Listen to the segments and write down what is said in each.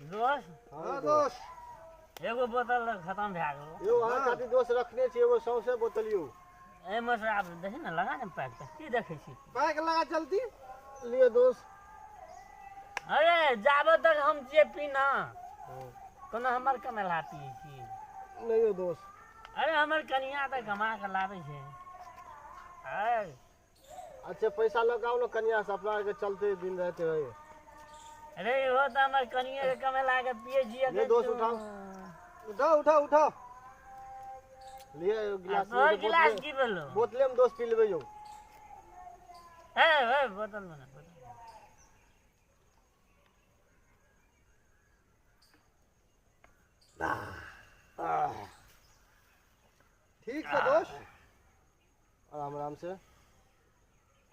दोस्त हाँ दोस्त एगो बोतल खत्म भए गेल यो अहाँ खातिर दोस्त रखने छी एगो सौंसे बोतल यो एहिमे से आब देखी ने लगा ने पैक की देखै छी पैक लगा जल्दी लिए दोस्त अरे जाबे तक हम जे पीना कोनो हमर कमेला पिए छी नहीं हो दोस्त अरे हमर कनिया तऽ कमा के लाबै छै अच्छा पैसा लगाओ ना कन्या से अपना के चलते दिन रहते है अरे हो तो हमर कनिया के कमेला के पिए जी ये दोस्त उठाओ उठाओ उठाओ उठाओ लिए गिलास और गिलास की बोलो बोतले में दोस्त पी लेबे यो ए बोतल में ठीक है दोस्त आराम आराम से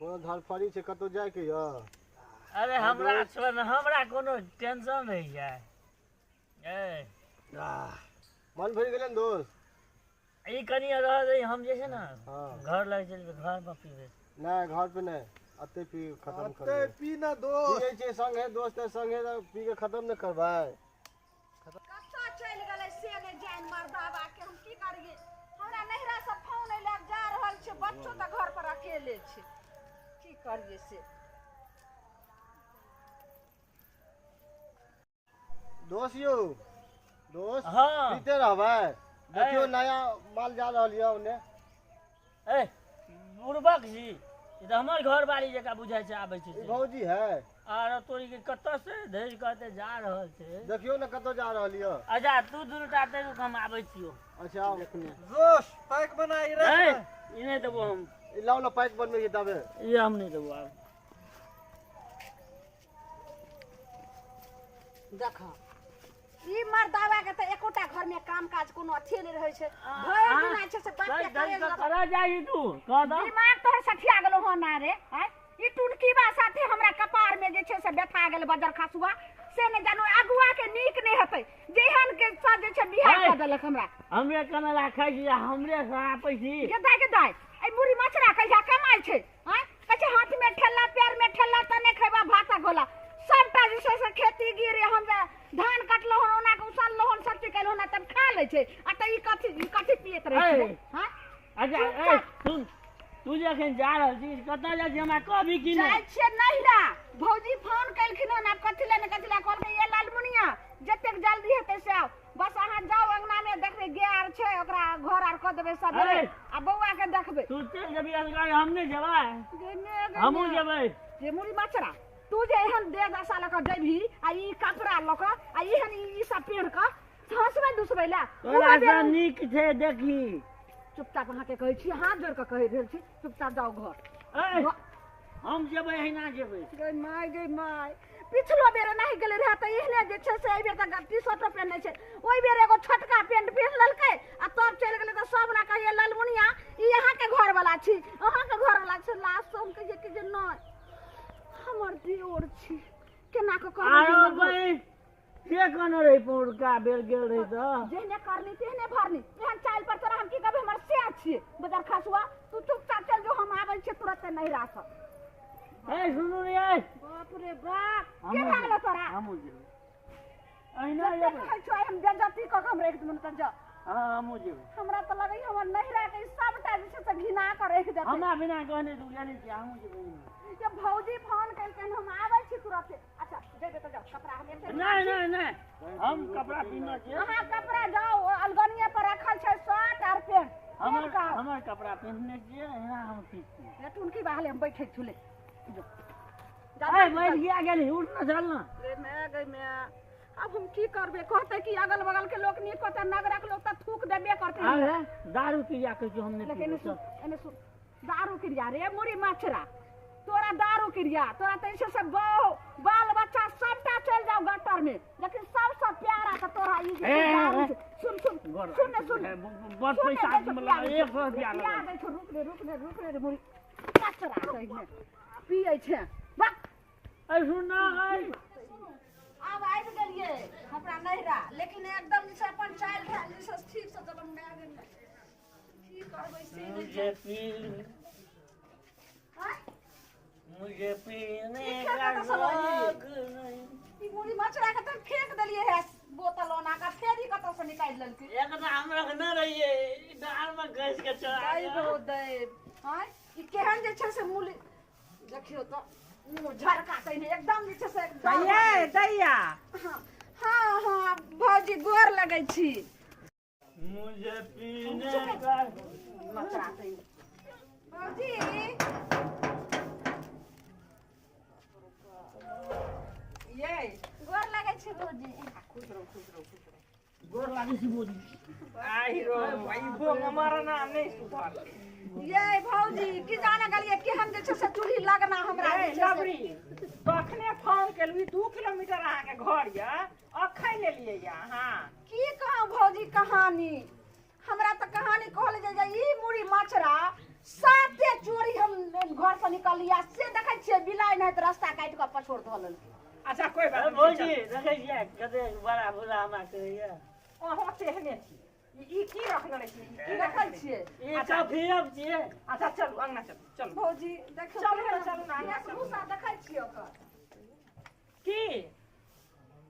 कोनो धरफड़ी छै कतौ जाय के य अरे हमरा छोड़ हमरा कोनो टेंशन नहीं है ए मन भर गेलै दोस्त ई कनिया रह दे हम जे छै ना हां घर लग चलबे घर पर पीबे नहीं घर पे नहीं अते पी खत्म कर अते पी ना दोस्त पिए छै संगे दोस्त संगे पी के खत्म न करबै कत्ता चल गेलै से ने जान मर्दावा के हम की करिए हमरा नहिरा से फोन लग जा रहल छै बच्चो त घर पर अकेले छै की करिए से दोस्त यो दोस्त हाँ। पीते रहबै देखियो नया माल जा रहल य ओने ए बुड़बक जी ई त हमर घर वाली जका बुझाय छै आबै छै भौजी है आर तोरी के कत्ता से धैर कहते जा रहल छै देखियो न कतौ जा रहल य अच्छा तू दुलटा ते हम आबै छियो अच्छा आओ दोस्त पैक बनाई रे ए ई नहीं देबो हम लाओ ना पैक बनबे के तबे ये हम नहीं देबो आब देखा ई मर्दावा के त एकोटा घर में काम काज कोनो अथिए नहीं रहै छै भरि दिन आइ छै से बात के करे करा जाई तू कह द दिमाग तोहर सठिया गेलो हो ना रे हैं ई टुनकीबा साथे हमरा कपार में जे छै से बैठा गेल बजर खसुआ से ने जानो अगुआ के नीक नहीं हेतै जेहन के साथ जे छै बियाह क देलक हमरा हमरे कमेला खाइ छी हमरे से आपै छी के दाय ए बुढ़ी मछरा कहिया कमाई छै हैं कहे हाथ में ठेला पैर में ठेला तने खैबा भाता गोला सबटा जे छै से खेती गिरे हम धान कटलो हन ओना के उसाललो हन सब चीज कैलो हन तब खा ले छै आ त ई कथि पियत रहै छै हैं अच्छा ए सुन तू जखन जा रहल छी कतऽ जा छी हमरा कभी की जाय नहीं छियै नहिरा भौजी फोन कैलखिन हन आब कथि ले कहलकै ये लालमुनिया जतेक जल्दी हेतै से आओ बस अहाँ जाओ अंगना में देखबै गाय छै ओकरा घर आर क देबै सब आ बौआ के देखबै तू चल जबी असगार हम नहीं जेबै हमहू जेबै जे मुड़ी मछरा तू जे एहन दे दशा लक जइभी आ ई कपड़ा लक आ एहन ई सब पेड़ क हंसबै दुसबै ला तोरा से नीक छै देखी चुपचाप अहाँ के कहै छी हाथ जोड़ के कहि रहल छी चुपचाप जाओ घर ए हम जेबै अहिना जेबै गे माय पिछलो बेर नहीं गेले रहा त एहने जे छै से एहि बेर त टी-शर्ट पेन्है छै ओइ बेर एगो छोटका पेंट पहिन लेलकै आ तब चल गेलै त सब ना कहिए लालमुनिया ई अहाँ के घर वाला छी अहाँ के घर वाला छै लास्ट हम कहिए कि जे नहीं हमर दियोर छी केना के आरो भाई के कोनो रे पुरका बेर गेल रही त जेहने करनी तेहने भरनी एहन चाल पर तोरा हम की कहबै हमर से छियै बजार खसुआ तू चुपचाप चल जो हम आबै छियै तुरंत नहीं राख ए सुनू रे बाप रे बाप के लागलो तोरा हमहू जेबै अहिना जेबै हम जजती क हम रख दम त जा हां हमहू जेबै हमरा त लगै हमर नहिरा के सबटा जे छै से घिना के रख देतै हमरा बिना कहने तू जानै छी हमहू जेबै ये भौजी फोन कैलकन हम आबै छी तुरंत अच्छा जेबे त जाओ कपड़ा हम एक नहीं हम कपड़ा पीना छै अहाँ कपड़ा जाओ अलगनिए पर रखल छै शर्ट और पैंट हमर कपड़ा पहनने छियै एना हम ठीक छी ये टुनकी बाहले हम बैठे छुले ए बैठ गया गेली उठ ना चल ना रे मैं अब हम की करबे कहते कि अगल बगल के लोग नहीं कहते नगरक लोग त थूक देबे करते अरे दारू पिया के जो हमने लेकिन एने सुन दारू किरिया रे मुड़ी मछरा तोरा दारू किरिया तोरा त ऐसे सब बाल बच्चा सबटा चल जाओ गटर में लेकिन सबसे प्यारा त तोरा ई सुन बहुत पैसा मतलब 100 रुपया दे छो रुक रे मुड़ी मछरा सही में पिए छै बा ए सुन ना अब आबि गेलिए हमरा नहिरा लेकिन एकदम से अपन चाल ढाल से ठीक से जब मैं गेल की करबै से जे पी मुझे पीने ये का क्या कहता सलोनी? शौक नहीं। ई मुड़ी मछरा के त फेंक देलिए है बोतल ओना का फेर ही कतौ से निकाल लेलके एक तो हम रखने रहिए दाल में घस के चढ़ा गाय दिया। हो दे हां ई केहन जे छै से मूली देखियो तो मुंह झरका तैने एकदम जे छै से एकदम दैया हां हां भौजी गोर लगै छी मुझे पीने का मछरा तैने भौजी ये गोर लगै छी भौजी खुश रहो गोर लागी सी बोली। आई रो भाई वो हमारा नाम नहीं सुधार ये भौजी की जाने गलिए केहन जे छै से चूल्ही लगना हमरा जे छै से- लबरी तखने फोन केलवी 2 किलोमीटर अहाँ के घर या अखै लेलिए या हां की कहूं भौजी कहानी हमरा त कहानी कहल जे ई मुड़ी मछरा साते चोरी हम घर से निकलिया से देखै छियै बिलाइ नहीं त रास्ता काट के पछोड़ धलल अच्छा कोई बात भौजी नहीं देखे छियै कते बड़ा बुला हमरा कहैया ओहो तेहने छी ई की रखने छी की देखै छियै ई काफी अब छियै। अच्छा चलू अंगना चलू भौजी देखियो चलू ने, चलू ने, यहाँ से भूसा देखै छियै ओकर की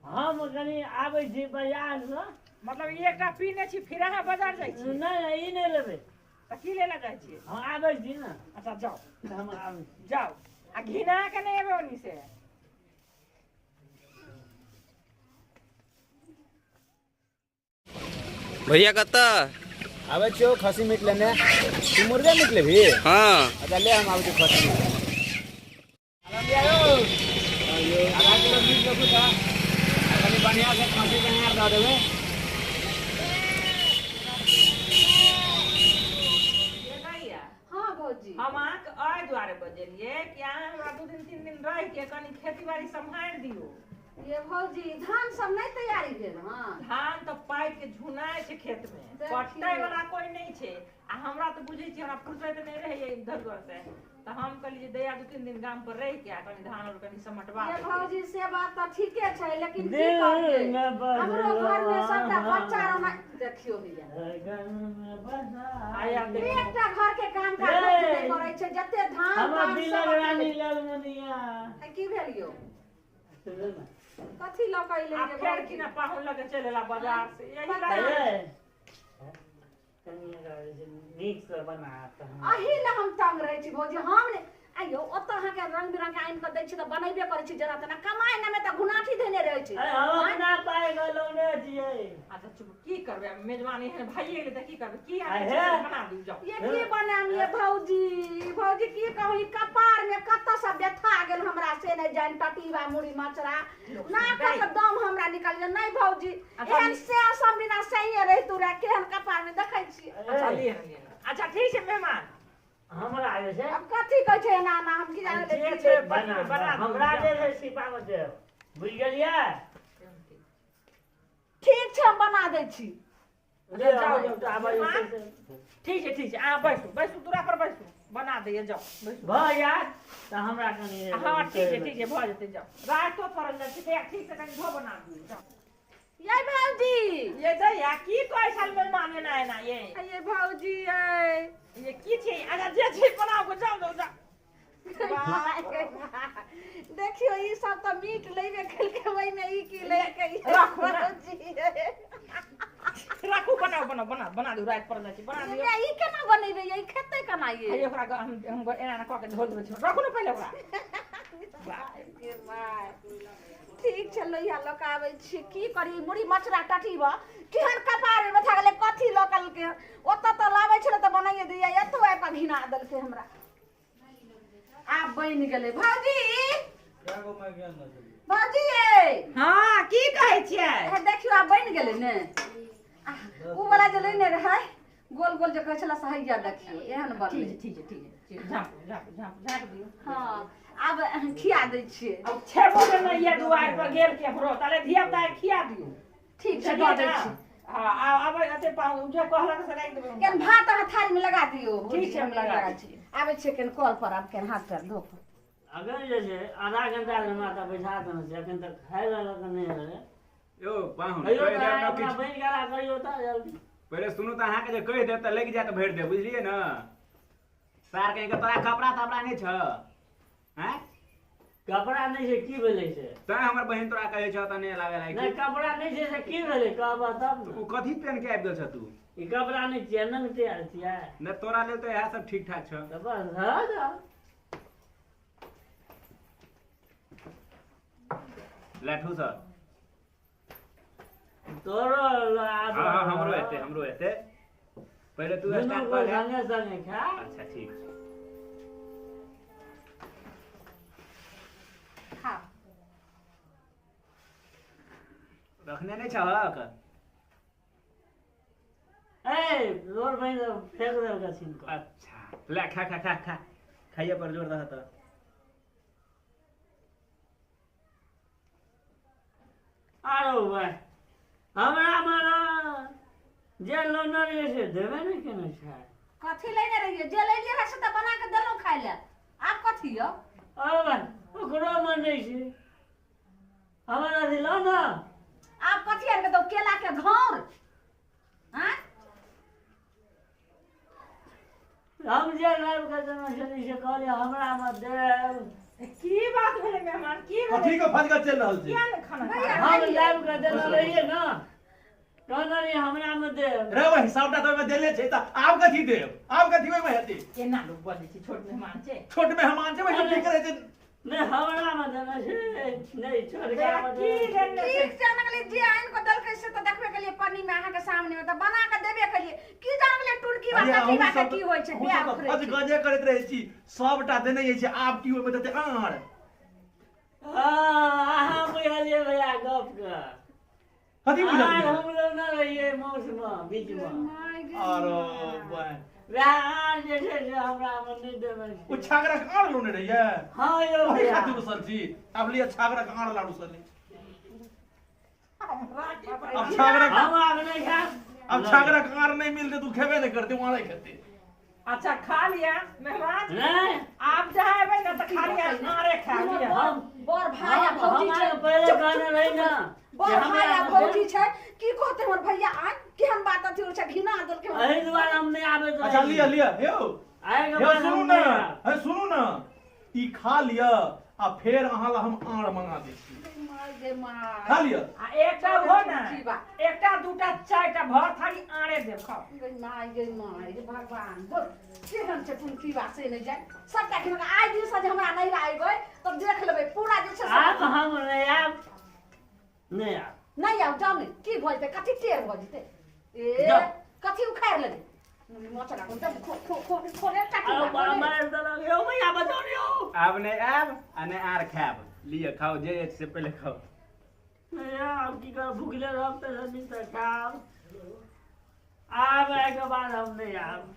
हम कनी आबै छी बाजार से मतलब ई एकटा पीने छी फिर अहाँ बाजार जाइ छी नहीं ई नहीं लेबै त की लेला जाइ छी हम आबै छी ना अच्छा जाओ हम आबै छी। जाओ आ घिना के नहीं एबे ओनी से भैया कत्ता आवे छियो खसी मीट लेने तू मुर्गा मीट लेबी हाँ अच्छा ले हम आबै छी खसी मीट आधा किलो मीट के कुछ कनी बढ़िया से खसी बढ़िया दऽ देबै हां भौजी हम अहाँके एहि दुआरे बजेलिए कि अहाँ हमरा 2 दिन 3 दिन रहि के कनी खेती बाड़ी सम्हारि दियौ ये भौजी धान सब नहीं तैयारी भेल हां धान तो पाकि के झुनाइ छै खेत में देखिए। कटै वाला कोई नहीं छै आ हमरा तो बुझै छी हमरा फुर्सत नहीं रहैए इधर उधर से तो हम कहली जे दया 2-3 दिन गाम पर रहि के आ कनी धान और कनी समटवा ये देबै। भौजी से बात तो ठीके छै लेकिन की दिल करबै में बसा हमरो घर में सबटा बच्चा रह देखियो भैया लगन में बसा आया देखियो एकटा घर के काम काज ए! नहीं करै छै जते धान हमर पान दिलक सब रानी ललमनिया की भेल यो सुन ना कथी लऽ के आ अइले फेर कि ना पाहुन लगे चलेला बाजार से यही पता लगा अरे कनिया नीक से बनाता हूं अही ला हम तंग रहै छी भौजी हम ने आइयो ओतऽ अहाँ के रंग बिरंग के आनि के दै छी तऽ बनेबे करै छी जरा तना कमाई ना में तऽ गुनाठी देने रहै छी अरे हम अपना पाए गलौने छियै। अच्छा चुप की करबे मेजबानी है भाई गेले त की करबे की आहे। आने बना दियो जाओ ये की बनाम ये भौजी भौजी की कहू ई कपार में कत्ता सब व्यथा गेल हमरा से नहीं जान टटीवा मुड़ी मचरा ना कत दम हमरा निकल जे नहीं भौजी एहन से सब बिना सही रही तू रे केहन कपार में देखै छी अच्छा ले अच्छा ठीक है मेहमान हमरा आगे से अब कथी कहै छै ना ना हम की जाने जे ले छै बना बना हमरा जे है सिपाव दे बुझ गेलियै ठीक छै हम बना दै छी ले जाओ तो आबै ठीक है आ बैसू दूरा पर बैसू बना दिए जाओ बैसू भ जात त हमरा कनी हाँ ठीक है भ जेते जाओ रातो पड़ल जाय छै ठीक से कनी धो बना दियो जाओ ये भौजी ये दैया की कहै साल मेहमान एना एना ये ये भौजी ये की छै अच्छा जे छै बनाओ को जाओ जाओ देखियो ई सब तो मीट लेबे खेलके वही में ई की ले के राखू ना। भौजी राखू बना दो रात पड़ल जाय छै बना दियो ये ई केना बनेबे ये खेतै केना ये अरे ओकरा हम एना ना कह के धो देबै छै राखू ना पहिले ओकरा ये भाई ठीक छै लोहिया लोक आबै छी की करी मुड़ी मछरा टटीबा केहन कपार में था गेले कथी लोकल के ओतऽ तऽ लाबै छले तऽ बनाइए दिया एतो आइ पर घिना देलकै हमरा आब बनि गेलै भौजी भौजी हां की कहै छियै ए देखियो आब बनि गेलै ने उ वाला जे लेने रहै गोल गोल जे कहै छला सहैया देखियो एहन बनलै ठीक है झाँप दियो हां आब खिया दै छियै अब छेबो के नहीं ये दुआर पर गेल के भरो ताले धिया पुता के खिया दियो ठीक छै दऽ दै छी हां आबै अते पाऊ जे कहला से राख देबै केन भात अहाँ थारी में लगा दियो ठीक छै, हम लगा दै छी। आबै छै केन कॉल पर आब केन हाथ पैर धो अगर जे छै आधा घंटा ले माता बैठा देने छै अखन तक खाय वाला त नहि है यो पाहुन कहियो कहि त देब न अपना किछ बनि गेला कहियो त जल्दी पहिले सुनू त अहाँ के जे कहि देब त लागि जात भरि देब बुझलिए न सार कहि के तोरा कपड़ा तपड़ा नहि छ हैं कपड़ा नहीं छै की भेलै से तै हमर बहिन तोरा कहै छ त नहीं लागे नहीं लायक कपड़ा नहीं छै से की भेलै कहबा तब उ न कथि पहन के आबि गेल छ तू ई कपड़ा नहीं छियै नंग तैयार छियै ने तोरा लेल तो यह सब ठीक ठाक छ त बस हाँ जा लाठू सर तोरो हां हमरो एते पहले तू स्टार्ट कर ले संगे संगे खा अच्छा ठीक खा रखने नहीं चाहक ए जोर भाई फेंक दे का छीन को अच्छा ले खा खा खा खा खाइए पर जोर रहा तो आरो भाई हमरा मारा जे लोनर ये से देबे नहीं केने छै कथी लेने रहिए जे लेलिए रहे से त बना के देलौ खाइ ले आब कथी यौ अरे भाई ओकरो मन नहीं छै हमरा दिलो ना आब कथी आर के दो केला के घौर हां हम जे लाइव का जना से कहले हमरा मत देव की बात भेलै मेहमान की भेलै कथी के फजगा चल रहल छै किया ने खाना खा हम लाइव का देना रहिए ना कहना नहीं हमरा मत देव रे वही सबटा तो में देले छै त आब कथी देब आब कथी ओइ में हेतै केना लोग बजै छै छोट मेहमान छै छोट मेहमान छै वही ठीक करे छै नहीं हमरा मत देना छै नहीं छोड़ के मत की देव गन्ने छै ठीक छै लगले जे आइन को दल कैसे तो देखबे के लिए पन्नी में अहाँ के सामने में तो बना के देबे के लिए की जान गेले टुनकी बात की बात की होय छै बियाह फज उखरे गजे करैत रहै छी सबटा देने छै आब की ओइ में देतै आर हां बुझलिए भैया गप का कथी आज बुझलियै हम लोग ना रहिए मौसम बीच में आरो बहन वहाँ जे छै से हमरा में नहीं देबे ओ छागरा के आर लोने रहिए हां यो वही भैया खातिर उसल छी अब लिए छागरा के आर लाडू सली अब छागरा हम आब नहीं खा अब छागरा के आर नहीं मिलते तू खेबे नहीं करते वहां खेते अच्छा खा लिया मेहमान नहीं आप जाएबे ना त खा लिया आरे खा लिया हम बड़ भाई आ भौजी हमारे छै पहले कहने रही ना बड़ भाई आ भौजी छै की कहते हमर भैया आ केहन बात अथी छै घिना देल के अही द्वारा हम नहीं आवे तो अच्छा लिया लिया हे आएगा हे बाद सुनू हम ना नहीं आएब। हे सुनू ना ई खा लिया आ फेर अहाँ ला हम आर मंगा दै छी माय गे माय खा लिया आ एकटा हो ना की बात एकटा दूटा चारटा भर थाली आरे दे खाओ गे माय गे भगवान बोल केहन छै टुनकी बात से नहीं जाय सबटा के आइ दिन से जे हमरा नहीं आइबै तब देख लेबै पूरा जे छै आप से हम नहीं आब नहीं आब नहीं आउ जाउ नहीं की भऽ जेतै कथी टेर भऽ जेतै ए जाउ। कथी उखाड़ लेबै मोचरा कोन तब खोले टाकी अब हमारे तरह यो भैया बचाओ यो अब नहीं आब आ नहीं आर खाब लिए खाओ जे से पहले खाओ नहीं अब की कर भूखले रहते दिन तक आब आब आए के बाद हम नहीं आब